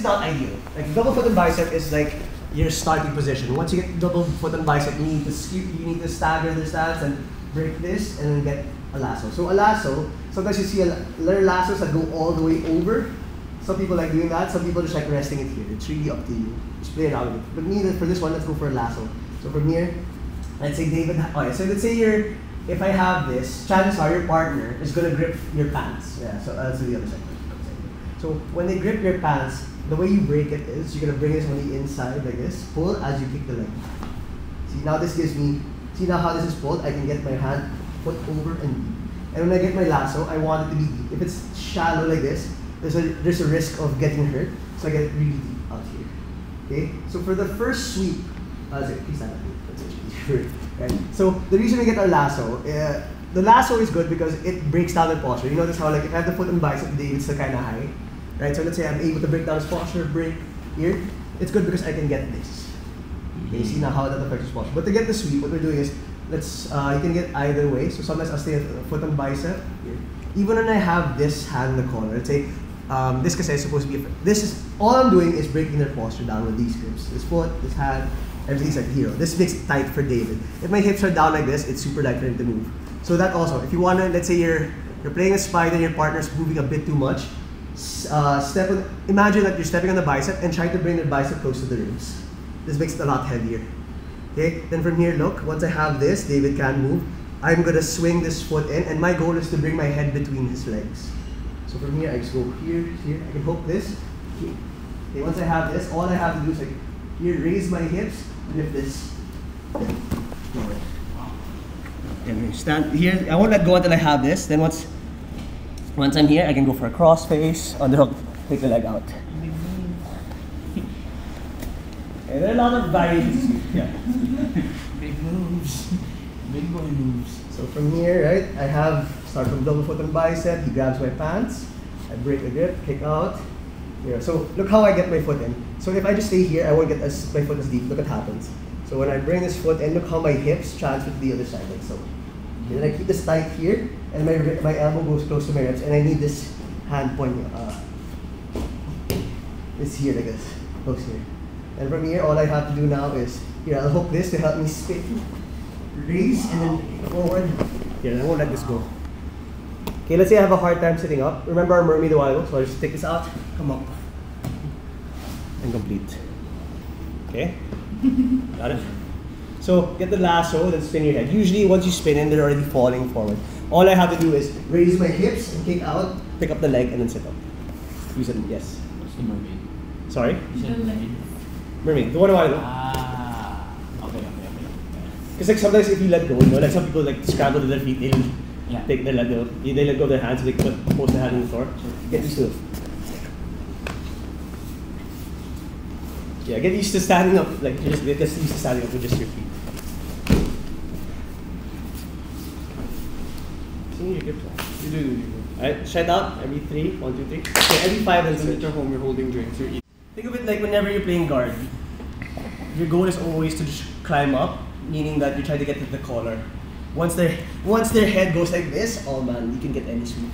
not ideal. Like double foot and bicep is like your starting position. Once you get double foot and bicep, you need to stagger the stance and break this and then get a lasso. So a lasso, sometimes you see there are lassos that go all the way over. Some people like doing that. Some people just like resting it here. It's really up to you. Just play around with it. But me, for this one, let's go for a lasso. So from here, let's say David. Okay, so let's say if I have this, chances are your partner is gonna grip your pants. Yeah. So that's the other side. So when they grip your pants, the way you break it is you're gonna bring this on the inside like this, pull as you kick the leg. See now this gives me. See now how this is pulled? I can get my hand put over and deep. And when I get my lasso, I want it to be deep. If it's shallow like this, there's a risk of getting hurt. So I get it really deep out here. Okay? So for the first sweep, please stand up. That's easier. Right? So the reason we get our lasso, the lasso is good because it breaks down the posture. You notice how like if I have the foot and bicep, David's still kind of high. Right? So let's say I'm able to break down his posture, break here. It's good because I can get this. Okay, see now how that affects his posture. But to get the sweep, what we're doing is, you can get either way. So sometimes I'll stay at foot and bicep here. Even when I have this hand in the corner, let's say, this because is supposed to be, all I'm doing is breaking their posture down with these grips. This foot, this hand, everything's like hero. This makes it tight for David. If my hips are down like this, it's super light for him to move. So that also, if you want to, let's say you're playing a spider, your partner's moving a bit too much, imagine that you're stepping on the bicep and try to bring the bicep close to the ribs. This makes it a lot heavier. Okay, then from here, look, once I have this, David can move. I'm gonna swing this foot in, and my goal is to bring my head between his legs. So from here, I just go here, I can hook this. Okay, once I have this, all I have to do is like here, raise my hips, lift this. And stand here. I won't let go until I have this. Then once I'm here, I can go for a cross face, underhook, take the leg out. And there are a lot of variations. Yeah. Big moves. Big boy moves. So from here, right, start from double foot and bicep, he grabs my pants, I break the grip, kick out. Here. So look how I get my foot in. So if I just stay here, I won't get my foot as deep. Look what happens. So when I bring this foot in, look how my hips transfer to the other side, like so. And then I keep this tight here, and my elbow goes close to my ribs, and I need this hand pointing. It's here like this, close here. And from here, all I have to do now is, here, I'll hook this to help me spin, raise, and then forward. Here, I won't let this go. Okay, let's say I have a hard time sitting up. Remember our mermaid a while ago? So I'll just take this out, come up, and complete. Okay? Got it? So get the lasso, then spin your head. Usually, once you spin in, they're already falling forward. All I have to do is raise my hips and kick out, pick up the leg, and then sit up. Use it, yes. What's the mermaid? Sorry? You said mermaid? Mermaid, the one a while ago. Okay. Because like sometimes if you let go, you know, like some people like scramble to their feet, they let go of their hands, so they post their hand on the floor. Get used to it. Yeah, get used to standing up, like get used to standing up with just your feet. See your grip. You do. Alright, shut out every 3, 1, 2, 3. Okay, every 5 and When you're home, you're holding drinks, you're eating. Think of it like whenever you're playing guard, your goal is always to just climb up, meaning that you try to get to the collar. Once their head goes like this, oh man, you can get any sweep.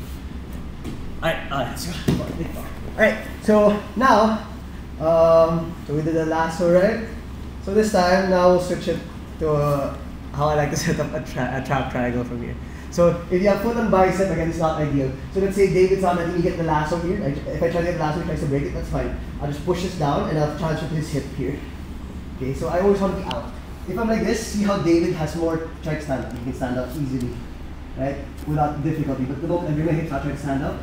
Alright, let's go. Alright, so now, so we did the lasso, right? So this time, now we'll switch it to how I like to set up a trap triangle from here. So if you have foot and bicep, again, it's not ideal. So let's say David's on, letting me get the lasso here. If I try to get the lasso, he tries to break it, that's fine. I'll just push this down and I'll transfer to his hip here. Okay, so I always want to be out. If I'm like this, see how David has more, try to stand up. You can stand up easily, right? Without difficulty. But the moment I bring my hips out, try to stand up,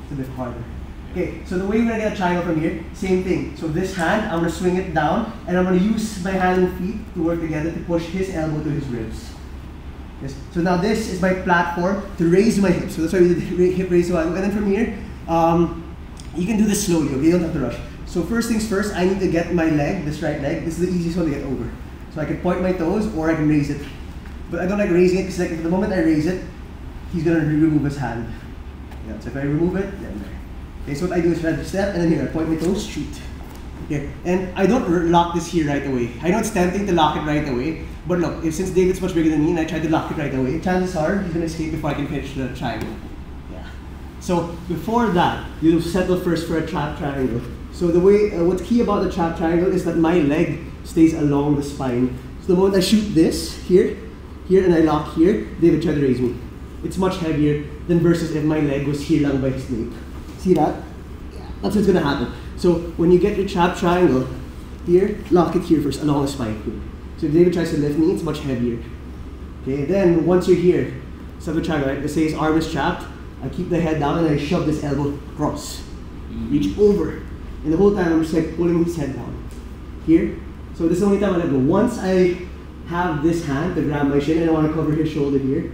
it's a bit harder. Okay, so the way we're gonna get a triangle from here, same thing. So this hand, I'm gonna swing it down, and I'm gonna use my hand and feet to work together to push his elbow to his ribs. Yes. So now this is my platform to raise my hips. So that's why we did hip raise a while ago. And then from here, you can do this slowly, okay? You don't have to rush. So first things first, I need to get my leg, this right leg. This is the easiest one to get over. So I can point my toes or I can raise it. But I don't like raising it because like, the moment I raise it, he's gonna remove his hand. Yeah, so if I remove it, then there. Okay, so what I do is I step and then here, I point my toes, shoot. Okay, and I don't lock this here right away. I know it's tempting to lock it right away, but look, since David's much bigger than me and I try to lock it right away, chances are he's gonna escape before I can finish the triangle. Yeah. So before that, you settle first for a trap triangle. So the way, what's key about the trap triangle is that my leg stays along the spine. So the moment I shoot this, here, and I lock here, David tried to raise me. It's much heavier than versus if my leg was here lang by his nape. See that? Yeah. That's what's gonna happen. So when you get your trap triangle, here, lock it here first, along the spine. So if David tries to lift me, it's much heavier. Okay, then once you're here, so the triangle, right? Let's say his arm is trapped, I keep the head down and I shove this elbow across. Reach over. And the whole time I'm just like pulling his head down. Here. So this is the only time I let go. Once I have this hand to grab my shin and I want to cover his shoulder here,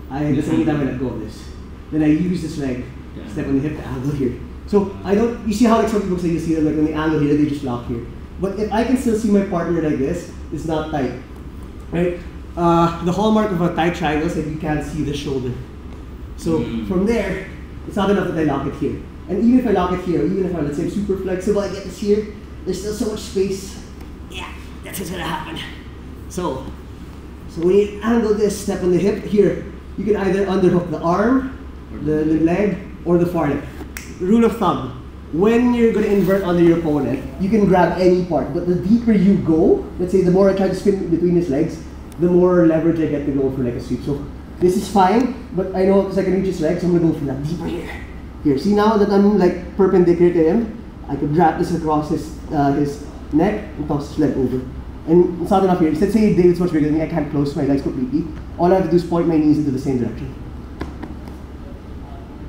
this is the only time I let go of this. Then I use this leg, step on the hip, the angle here. So I don't, you see how like some people say you see them like on the angle here, they just lock here. But if I can still see my partner like this, it's not tight, right? The hallmark of a tight triangle is that you can't see the shoulder. So from there, it's not enough that I lock it here. And even if I lock it here, even if I, let's say, I'm super flexible, I get this here, there's still so much space. Yeah, that's what's gonna happen. So when you angle this, step on the hip, here, you can either underhook the arm, the leg, or the foreleg. Rule of thumb, when you're gonna invert under your opponent, you can grab any part, but the deeper you go, let's say the more I try to spin between his legs, the more leverage I get to go for like a sweep. So this is fine, but I know because I can reach his legs, so I'm gonna go for that deeper here. Here, see now that I'm like perpendicular to him, I could wrap this across his neck and toss his leg over. And it's not enough here. Let's say David's much bigger than me, I can't close my legs completely. All I have to do is point my knees into the same direction.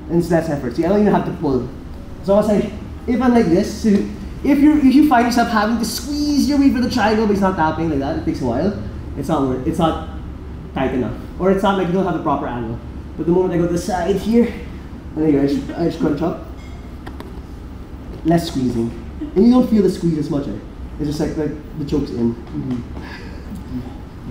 And it's less effort. See, I don't even have to pull. So if I'm like this, so if you find yourself having to squeeze your way for the triangle but it's not tapping like that, it takes a while, it's not tight enough. Or it's not like you don't have the proper angle. But the moment I go to the side here, and here, I just crunch up. Less squeezing. And you don't feel the squeeze as much. It's just like the choke's in.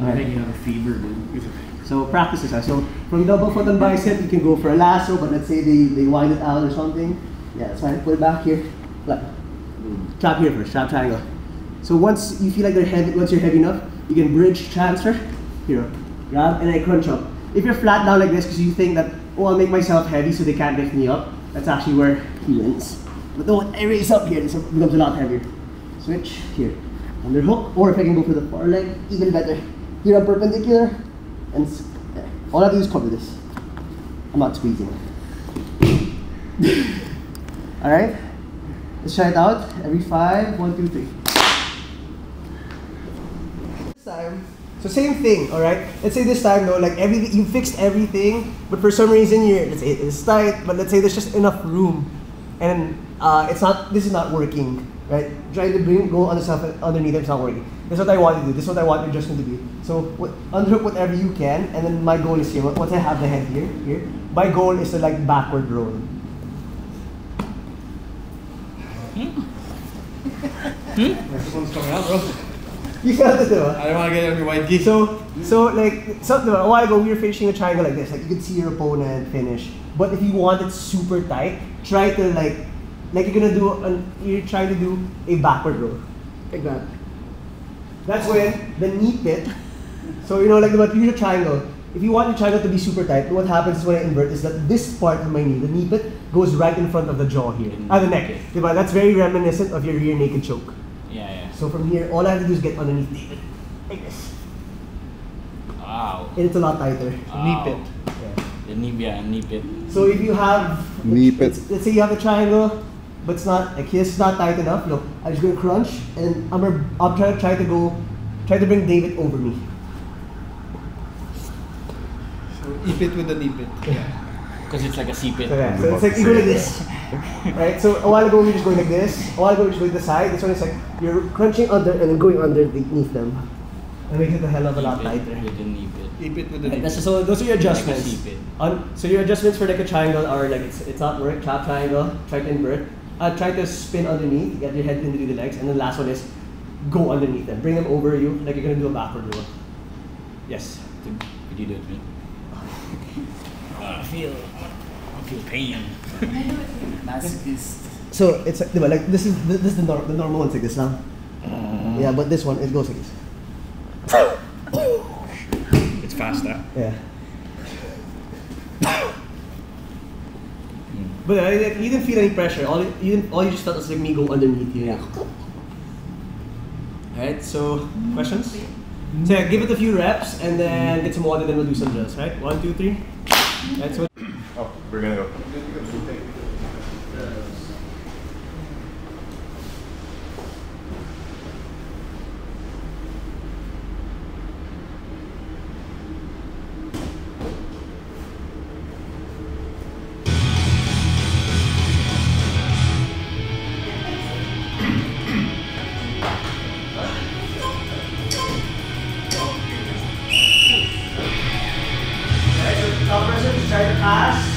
I think you have a fever, dude. So practice this. So from double foot and bicep, you can go for a lasso, but let's say they wind it out or something. Yeah, that's fine. Put it back here. Trap here first, trap triangle. So once you feel like they're heavy, once you're heavy enough, you can bridge, transfer. Here, grab, and I crunch up. If you're flat down like this because you think that, oh, I'll make myself heavy so they can't lift me up, that's actually where he wins. But then I raise up here, this becomes a lot heavier. Switch, here, under hook, or if I can go for the far leg, even better. Here I'm perpendicular, and there. All I have to do is cover this. I'm not squeezing. Alright, let's try it out. Every 5, 1, 2, 3. This time, so same thing, alright? Let's say this time though, like everything, you fixed everything, but for some reason let's say it's tight, but let's say there's just enough room, and this is not working, right? Trying to go on the stuff underneath it's not working. This is what I want to do, this is what I want your adjustment to be. So underhook whatever you can, and then my goal is here, once I have the head here, my goal is to like backward roll. Someone's coming out, bro. You got it, though. I don't want to get on your white gi. So a while ago we were finishing a triangle like this, like you could see your opponent finish. But if you want it super tight, try to like you're trying to do a backward roll, like that. That's when the knee pit. So like the usual triangle. If you want your triangle to be super tight, what happens is when I invert is that this part of my knee, the knee pit, goes right in front of the jaw here, the neck. That's very reminiscent of your rear naked choke. Yeah. So from here, all I have to do is get underneath David, like this. Wow. And it's a lot tighter. Wow. Knee pit. The knee pit. So if you have, let's say you have a triangle, but it's not, like this is not tight enough, look, I'm just going to crunch, and I'm try to bring David over me. So E-pit with the knee pit. Yeah. Because it's like a C-pit. So it's like you go like this. Right? So a while ago we were just going like this, a while ago we were just going to the side, this one is like, you're crunching under and then going underneath them. It makes it a hell of a lot tighter. With the knee pit. E-pit with the knee pit. So those are your adjustments. Like a C-pit. So your adjustments for like a triangle are like, it's not work, trap triangle, try to invert. Try to spin underneath, get your head into the legs, and then the last one is go underneath them. Bring them over you, like you're going to do a backward roll. Yes? Could you do it, man? I feel pain. Masochist. So it's like this is the normal one's like this now. Yeah, but this one it goes like this. It's faster. Yeah. But you didn't feel any pressure. All you just felt was like me go underneath you. Yeah. Alright, so questions? So yeah, give it a few reps and then get some water, then we'll do some drills, right? 1, 2, 3. Right, so Oh, we're gonna go. top person to try to pass.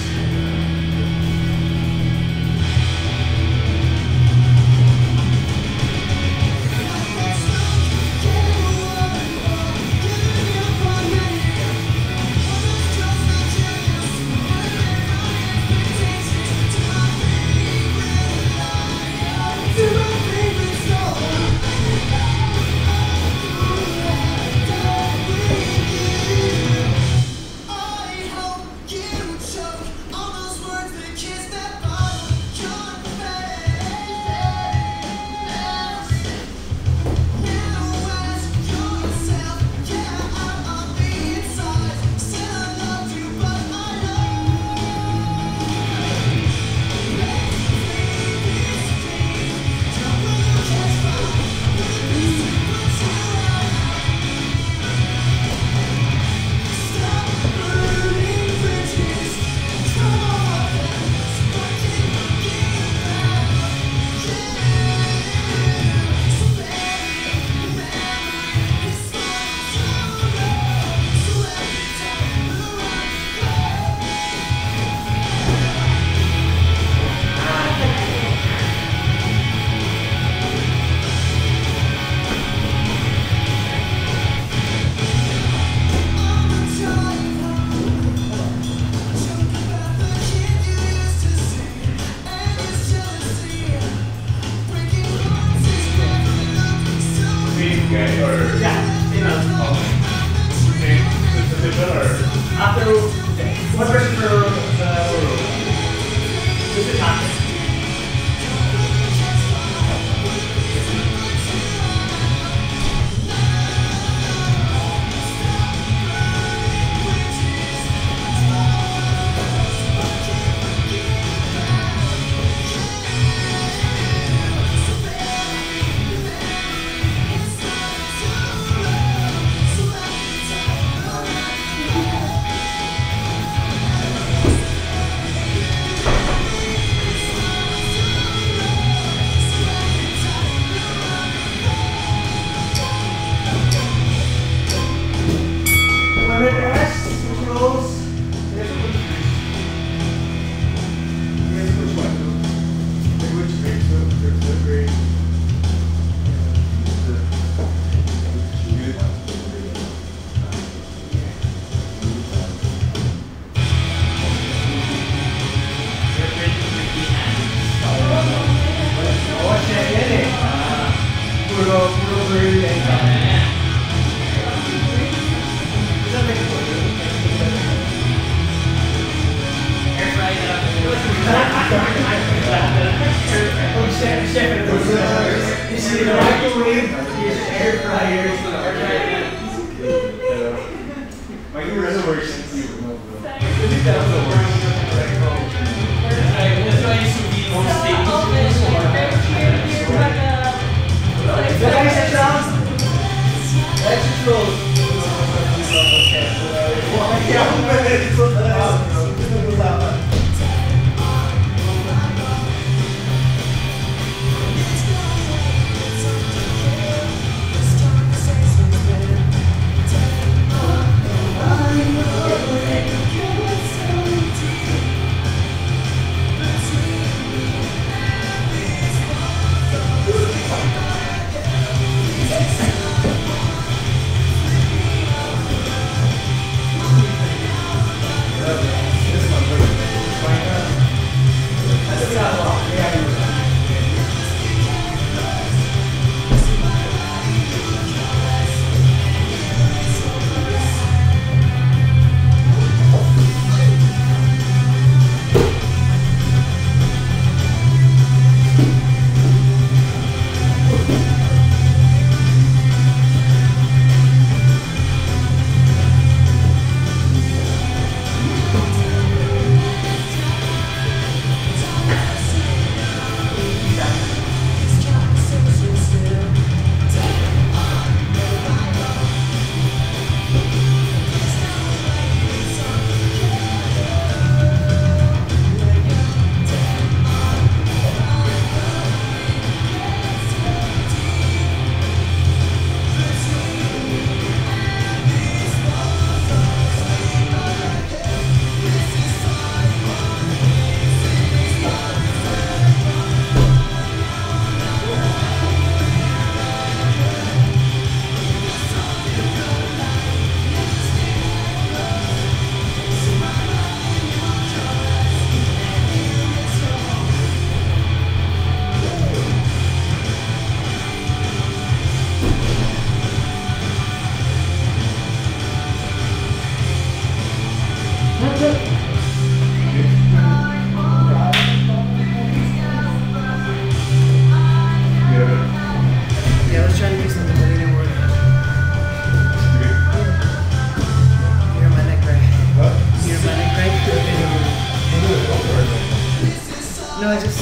just...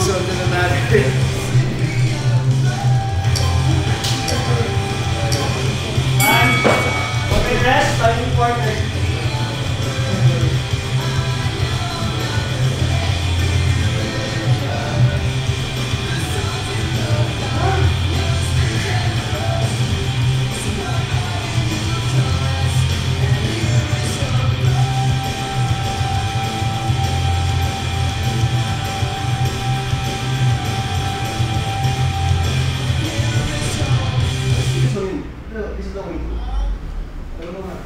So it doesn't matter. Okay, rest. Time partner. Isa lang wait. Ano ba nga?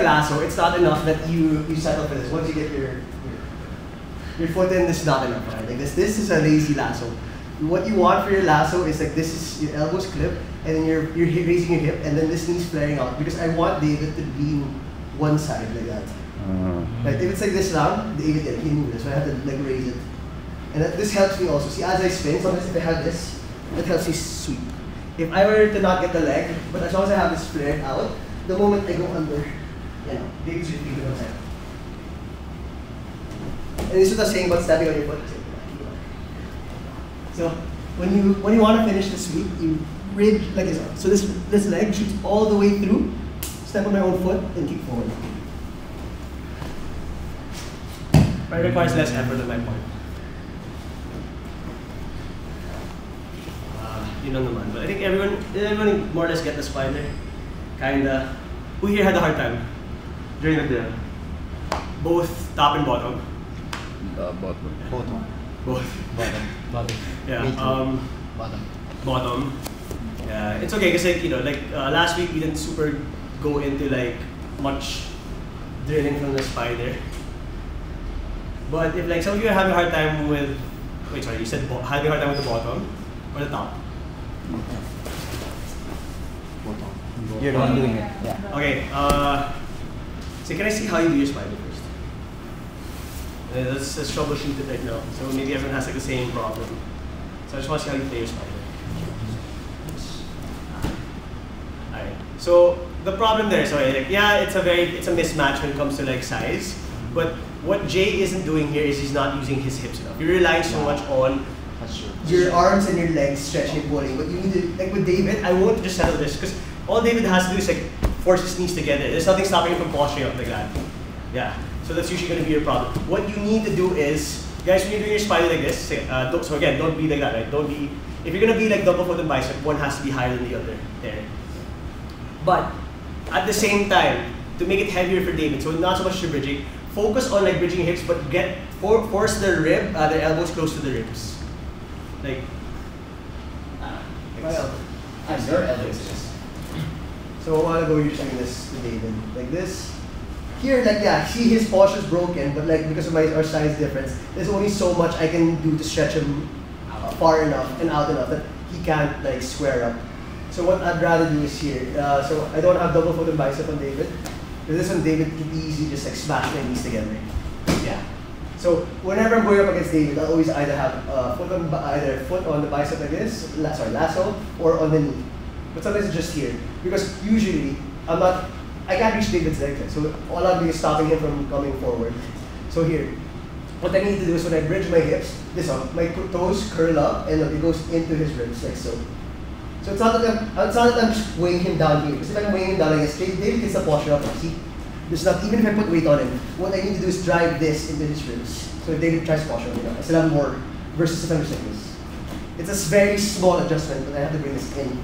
lasso, it's not enough that you settle for this. Once you get your foot in, this is not enough, right? Like this is a lazy lasso. What you want for your lasso is like this is your elbows clip, and then you're raising your hip, and then this knee's flaring out, because I want David to lean one side like that. Like if it's like this round, David can move this, so I have to like raise it. And this helps me also. See, as I spin, sometimes if I have this, that helps me sweep. If I were to not get the leg, but as long as I have this flared out, the moment I go under, David's repeating one side. And this is the same about stepping on your foot. So when you want to finish the sweep, you ridge like this. So this leg shoots all the way through, step on my own foot, and keep forward. But it requires less effort than my point. Yun lang naman. But I think everyone more or less get the spider. Kinda. Who here had a hard time during the drill? Both top and bottom? Bottom. Both. Bottom. Yeah. Bottom. Yeah. It's okay because last week we didn't super go into like much drilling from the spider. But if like some of you are having a hard time with, wait, sorry, you said having a hard time with the bottom or the top? Bottom. You're the one doing it. Yeah. Okay. So can I see how you do your spider first? Let's troubleshoot it right now. So maybe everyone has like the same problem. So I just want to see how you play your spider. Alright. So the problem there, sorry, like yeah, it's a mismatch when it comes to like size. But what Jay isn't doing here is he's not using his hips enough. You're relying so much on your arms and your legs stretching and pulling. But you need to, like with David, I won't just settle this because all David has to do is like force his knees together. There's nothing stopping him from posturing up like that. Yeah. So that's usually going to be your problem. What you need to do is, guys, when you're doing your spider like this, so again, don't be like that, right? Don't be. If you're going to be like double foot and bicep, one has to be higher than the other. There. But at the same time, to make it heavier for David, so not so much your bridging, focus on like bridging hips, but force the elbows close to the ribs. Like, my elbow. Your elbows. So a while ago, you're doing this to David, like this. Here, like yeah, see his posture's broken, but like because of our size difference, there's only so much I can do to stretch him far enough and out enough that he can't like square up. So what I'd rather do is here. So I don't have double foot and bicep on David. Because this one, David can easily just like smash my knees together. Yeah. So whenever I'm going up against David, I'll always either have foot on the bicep like this, lasso, or on the knee. But sometimes it's just here because usually I can't reach David's leg, so all I'm doing is stopping him from coming forward. So here, what I need to do is when I bridge my hips, my toes curl up and it goes into his ribs like so. So it's not that I'm just weighing him down here. Because if I'm weighing him down, I guess David gets the posture up. See, there's not even if I put weight on him. What I need to do is drive this into his ribs. So if David tries posture, I still have more versus if I'm just like this. It's a very small adjustment, but I have to bring this in,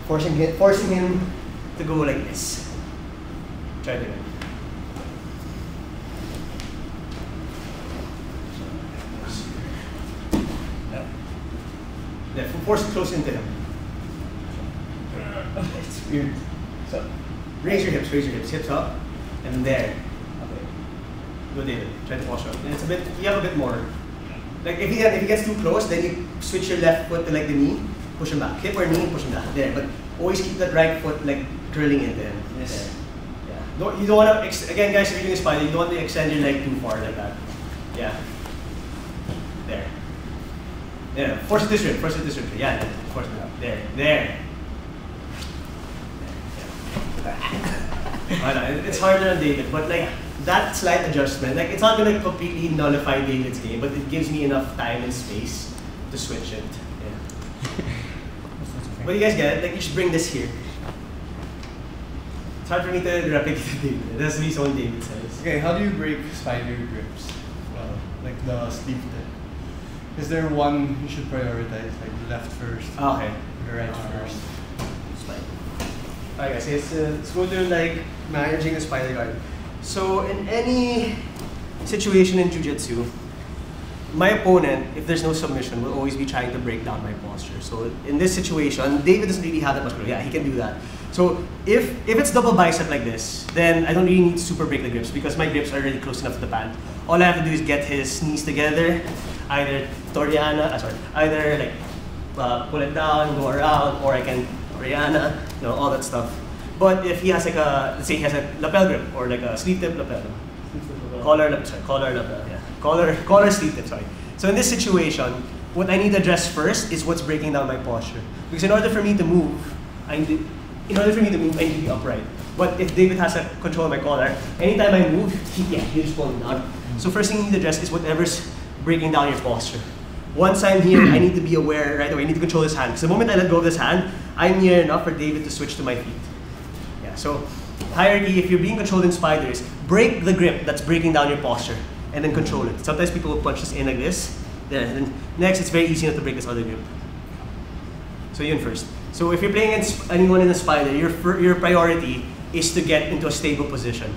forcing him to go like this. Try it again. Yeah, force it close into him. It's weird. So, raise your hips up, and there. Okay. Go David, try to posture up. And it's you have a bit more. Like if he gets too close, then you switch your left foot to like the knee, push him back. Hip or knee, push him back. There, but always keep that right foot like curling into him. Yes. Yeah. You don't want to, again guys, if you're doing a spider, you don't want to extend your leg too far like that. Yeah. There. Yeah, force it this way. Yeah, force it up. There. It's harder on David, but like that slight adjustment, like it's not gonna completely nullify David's game, but it gives me enough time and space to switch it. Yeah. But you guys get it? Like you should bring this here. It's hard for me to replicate David. It has to be someone David says. Okay, how do you break spider grips? Like the sleeve tip. Is there one you should prioritize, like left first, okay, or right first? Alright guys, let's go to like managing the spider guard. So in any situation in Jiu-Jitsu, my opponent, if there's no submission, will always be trying to break down my posture. So in this situation, David doesn't really have that much control. Yeah, he can do that. So if it's double bicep like this, then I don't really need to super break the grips because my grips are already close enough to the pant. All I have to do is get his knees together, either either like pull it down, go around, or I can Rihanna, all that stuff. But if he has like let's say he has a lapel grip or like a sleeve tip lapel, collar sleeve tip, sorry. So in this situation, what I need to address first is what's breaking down my posture. Because in order for me to move, I need to be upright. But if David has a control of my collar, anytime I move, he just pulls me down. So first thing you need to address is whatever's breaking down your posture. Once I'm here, I need to be aware right away. I need to control this hand. Because the moment I let go of this hand, I'm near enough for David to switch to my feet. Yeah. So hierarchy, if you're being controlled in spiders, break the grip that's breaking down your posture, and then control it. Sometimes people will punch this in like this. There. And then next, it's very easy not to break this other grip. So yun first. So if you're playing against anyone in a spider, your priority is to get into a stable position.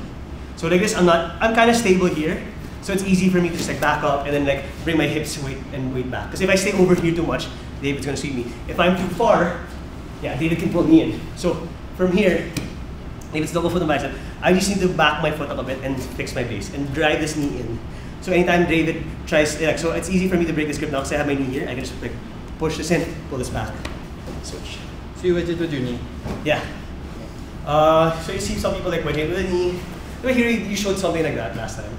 So like this, I'm kind of stable here. So it's easy for me to just like back up and then like bring my hips weight back. Because if I stay over here too much, David's gonna sweep me. If I'm too far, yeah, David can pull me in. So from here, David's double foot and bicep. I just need to back my foot up a bit and fix my base and drive this knee in. So anytime David tries, so it's easy for me to break this grip now because I have my knee here. I can just like push this in, pull this back, switch. So you wedge it with your knee? Yeah. So you see some people like wedging it with the knee. Here you showed something like that last time.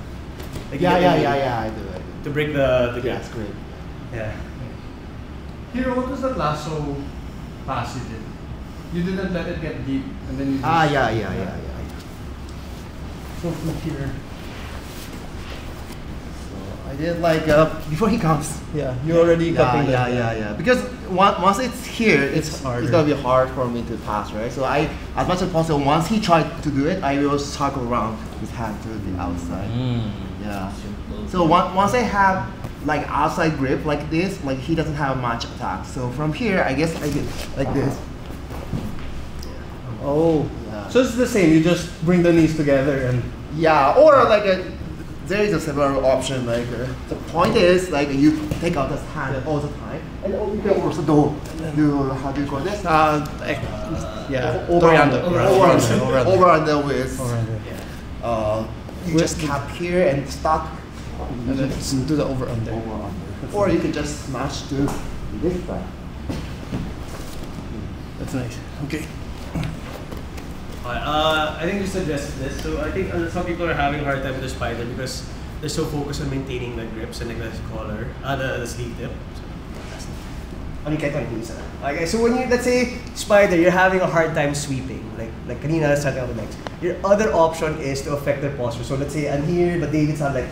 Like I do. To break the grip. Yeah, it's great. Yeah. Hero, what was that lasso pass you did? You didn't let it get deep, and then you just... Yeah. So from here... I did like before he comes. Yeah, you're already cutting that. Yeah. Because once it's here, it's gonna be hard for me to pass, right? So I, as much as possible, once he tried to do it, I will circle around his hand to the outside. Yeah. So once I have like outside grip like this, like he doesn't have much attack. So from here, I guess I get like this. Oh. Yeah. So it's the same. You just bring the knees together and... Yeah, or like there is a several option. Like the point is like you take out this hand all the time, and you can also do how do you call this? Over under with. You just tap here and stop. And then do the over under. Or you can just smash to this side. That's nice. Okay. I think you suggested this. So I think some people are having a hard time with the spider because they're so focused on maintaining the grips and like the collar, the sleeve tip. Okay, so when you, let's say, spider, you're having a hard time sweeping, like kanina starting out the legs. Your other option is to affect their posture. So let's say I'm here, but David's not like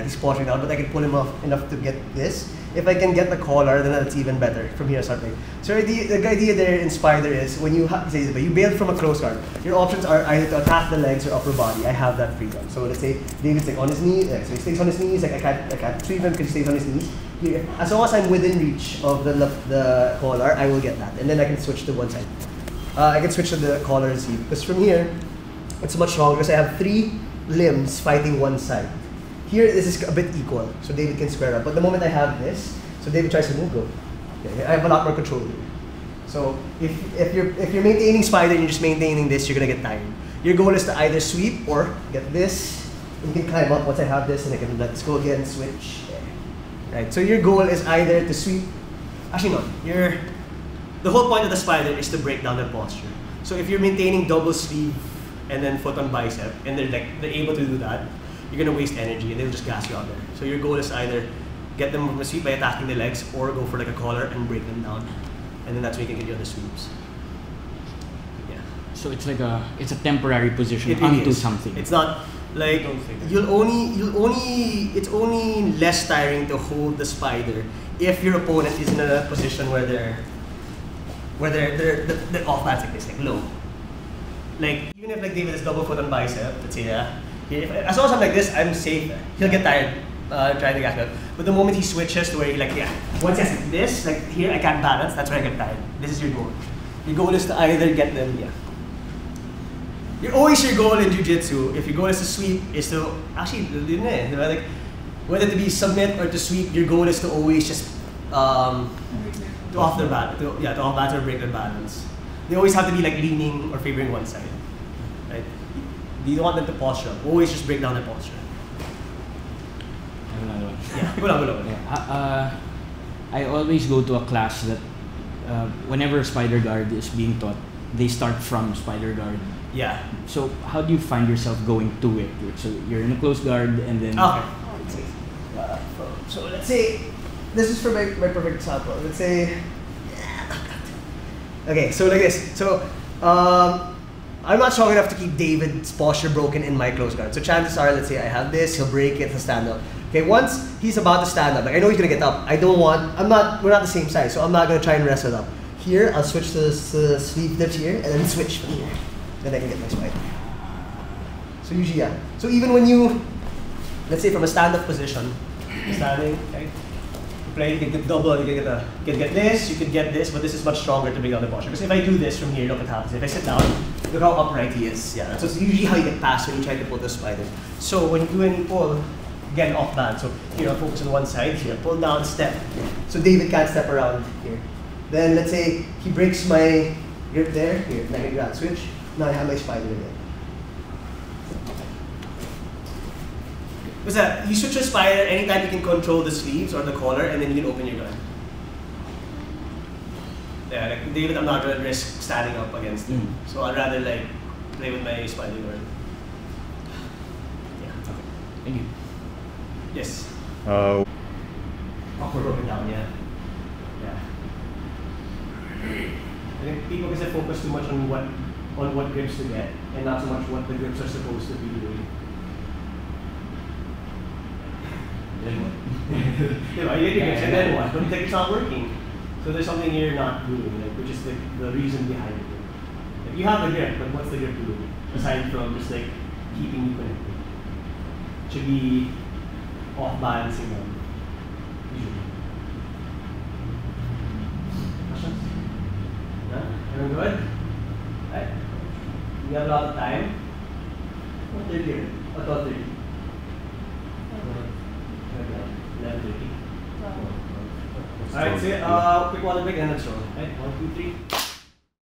he's posturing out, but I can pull him off enough to get this. If I can get the collar, then that's even better from here starting. So the idea there in spider is when you you bail from a close guard, your options are either to attack the legs or upper body. I have that freedom. So let's say David's like on his knee, so he stays on his knees. Like I can't sweep him because he stays on his knees. Here, as long as I'm within reach of the collar, I will get that, and then I can switch to one side. I can switch to the collar and sleeve because from here, it's much stronger because I have 3 limbs fighting one side. Here, this is a bit equal, so David can square up. But the moment I have this, so David tries to move, go. Okay, I have a lot more control here. So if you're maintaining spider and you're just maintaining this, you're gonna get tired. Your goal is to either sweep or get this. You can climb up once I have this, and I can let this go again, switch. Right. So your goal is either to sweep. Actually, no. The whole point of the spider is to break down their posture. So if you're maintaining double sleeve and then foot on bicep, and they're able to do that, you're gonna waste energy and they'll just gas you out there. So your goal is either get them from a sweep by attacking the legs, or go for like a collar and break them down, and then that's when you can get your other sweeps. Yeah. So it's like it's a temporary position It really onto is. something. It's not like it's only less tiring to hold the spider if your opponent is in a position where they're off balance like this, like low. Like even if like David is double foot on bicep, let's say as long as I'm like this, I'm safe. He'll get tired trying to gas me up. But the moment he switches to where he once he has like this, like here I can't balance, that's where I get tired. This is your goal. Your goal is to either get them, Always your goal in jiu-jitsu, if your goal is to sweep, is to, actually, like, whether to be submit or to sweep, your goal is to always just, to off their balance, to off balance or break their balance. They always have to be like leaning or favoring one side, right? You don't want them to posture up. Always just break down their posture. I always go to a class that whenever spider guard is being taught, they start from spider guard. Yeah. So how do you find yourself going to it? So you're in a close guard and then... Okay. So let's say, this is for my perfect example. Let's say, okay, so like this. So I'm not strong enough to keep David's posture broken in my close guard. So chances are, let's say I have this, he'll break it, he'll stand up. Okay, once he's about to stand up, like I know he's gonna get up. We're not the same size, so I'm not gonna try and wrestle up. Here, I'll switch to the sleeve dips here, and then switch from here. Then I can get my spider. So usually, So even when you, let's say from a stand-up position, standing, right? You play, you can get double, you can get this, you can get this, but this is much stronger to bring down the posture. Because if I do this from here, look what happens. If I sit down, look how upright he is. Yeah, so it's usually how you get past when you try to pull the spider. So when you do any pull, again, off balance. So here, I'll focus on one side, here, pull down, step. So David can't step around here. Then let's say he breaks my grip there, here, then I can grab switch. Now I have my spider again. Because you switch your spider anytime you can control the sleeves or the collar, and then you can open your gun. Yeah, like David, I'm not gonna risk standing up against him. So I'd rather like play with my spider guard. Yeah. Okay. Thank you. Yes. Uh, Awkward broken down, yeah. Yeah. people kasi focus too much on what grips to get and not so much what the grips are supposed to be doing. Then what? Diba? You get your grips and then what? But like, it's not working. So there's something you're not doing, like, which is the reason behind it. Like, you have the grip, but what's the grip doing? Aside from just like keeping you connected. It should be off balancing them. Usually. Questions? Yeah? Everyone good? Right. We have a lot of time. 1:30. Or 12:30. 11:30. Alright, so quick water break and let's roll. Right? 1, 2, 3.